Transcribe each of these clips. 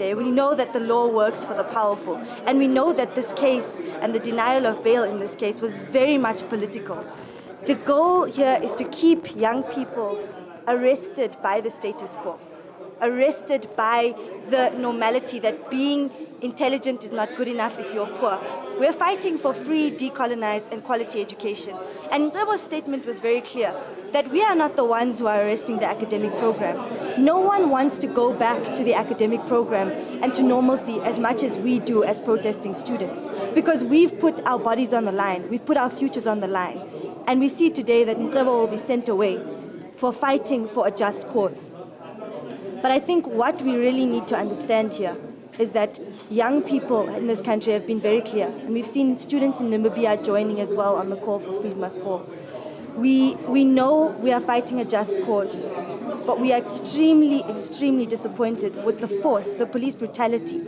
We know that the law works for the powerful, and we know that this case and the denial of bail in this case was very much political. The goal here is to keep young people arrested by the status quo, arrested by the normality that being intelligent is not good enough if you're poor. We're fighting for free, decolonized, and quality education. And Mcebo's statement was very clear that we are not the ones who are arresting the academic program. No one wants to go back to the academic program and to normalcy as much as we do as protesting students, because we've put our bodies on the line, we've put our futures on the line. And we see today that Mcebo will be sent away for fighting for a just cause. But I think what we really need to understand here is that young people in this country have been very clear, and we've seen students in Namibia joining as well on the call for Freeze Must Fall. We know we are fighting a just cause, but we are extremely, extremely disappointed with the force, the police brutality.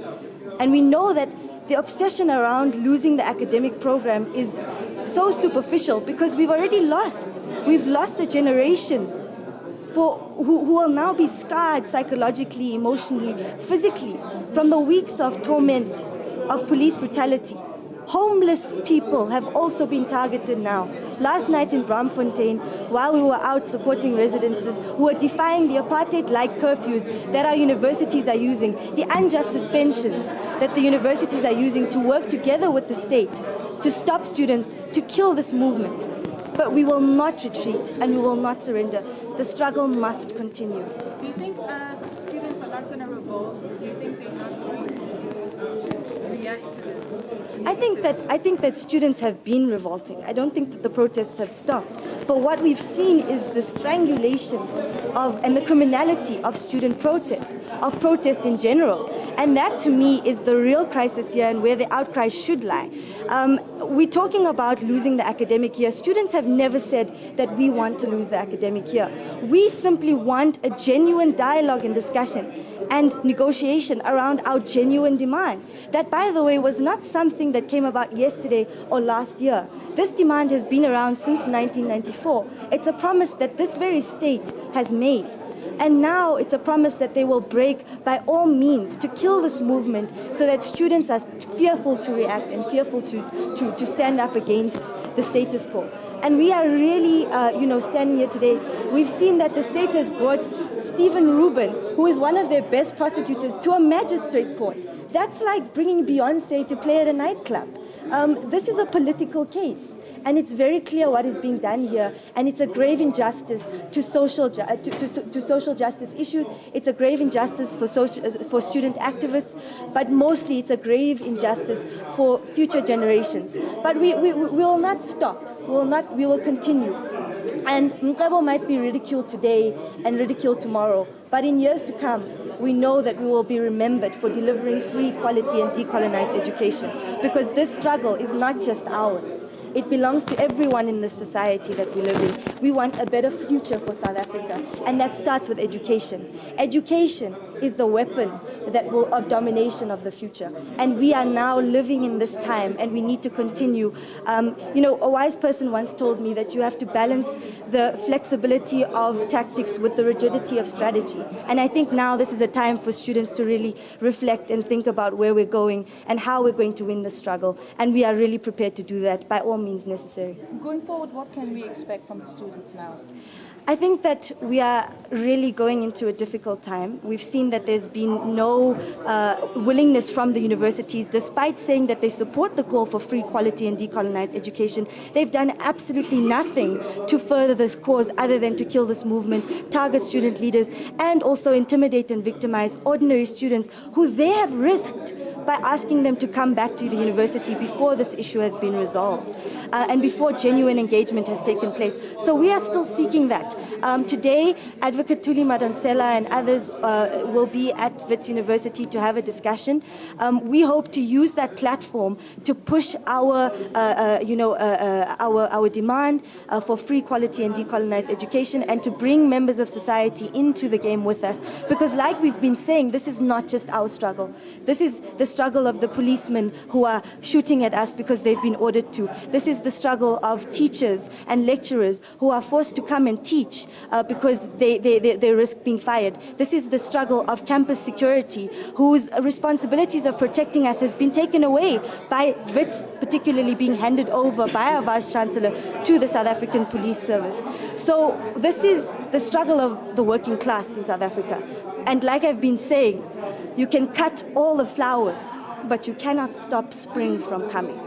And we know that the obsession around losing the academic program is so superficial because we've already lost. We've lost a generation who will now be scarred psychologically, emotionally, physically from the weeks of torment, of police brutality. Homeless people have also been targeted now. Last night in Braamfontein, while we were out supporting residences who are defying the apartheid-like curfews that our universities are using, the unjust suspensions that the universities are using to work together with the state to stop students, to kill this movement. But we will not retreat and we will not surrender. The struggle must continue. Do you think students are not going to revolt? Do you think they're not going to react to this? I think that students have been revolting. I don't think that the protests have stopped. But what we've seen is the strangulation and the criminality of student protest, of protest in general. And that, to me, is the real crisis here and where the outcry should lie. We're talking about losing the academic year. Students have never said that we want to lose the academic year. We simply want a genuine dialogue and discussion and negotiation around our genuine demand. That, by the way, was not something that came about yesterday or last year. This demand has been around since 1994. It's a promise that this very state has made. And now it's a promise that they will break by all means to kill this movement so that students are fearful to react and fearful to stand up against the status quo. And we are really, standing here today. We've seen that the state has brought Stephen Rubin, who is one of their best prosecutors, to a magistrate court. That's like bringing Beyonce to play at a nightclub. This is a political case. And it's very clear what is being done here, and it's a grave injustice to social justice issues. It's a grave injustice for student activists, but mostly it's a grave injustice for future generations. But we will not stop. We will continue. And Mcebo might be ridiculed today and ridiculed tomorrow, but in years to come, we know that we will be remembered for delivering free, quality, and decolonized education, because this struggle is not just ours. It belongs to everyone in this society that we live in. We want a better future for South Africa, and that starts with education. Education is the weapon of domination of the future. And we are now living in this time, and we need to continue. A wise person once told me that you have to balance the flexibility of tactics with the rigidity of strategy. And I think now this is a time for students to really reflect and think about where we're going and how we're going to win the struggle. And we are really prepared to do that by all means necessary. Going forward, what can we expect from the students now? I think that we are really going into a difficult time. We've seen that there's been no willingness from the universities, despite saying that they support the call for free, quality, and decolonized education. They've done absolutely nothing to further this cause other than to kill this movement, target student leaders, and also intimidate and victimize ordinary students who they have risked by asking them to come back to the university before this issue has been resolved and before genuine engagement has taken place. So we are still seeking that. Today, Advocate Thuli Madonsela and others will be at Wits University to have a discussion. We hope to use that platform to push our demand for free, quality, and decolonized education, and to bring members of society into the game with us. Because like we've been saying, this is not just our struggle. This is the struggle of the policemen who are shooting at us because they've been ordered to. This is the struggle of teachers and lecturers who are forced to come and teach because they risk being fired. This is the struggle of campus security, whose responsibilities of protecting us has been taken away by WITS, particularly being handed over by our Vice-Chancellor to the South African Police Service. So this is the struggle of the working class in South Africa. And like I've been saying, you can cut all the flowers, but you cannot stop spring from coming.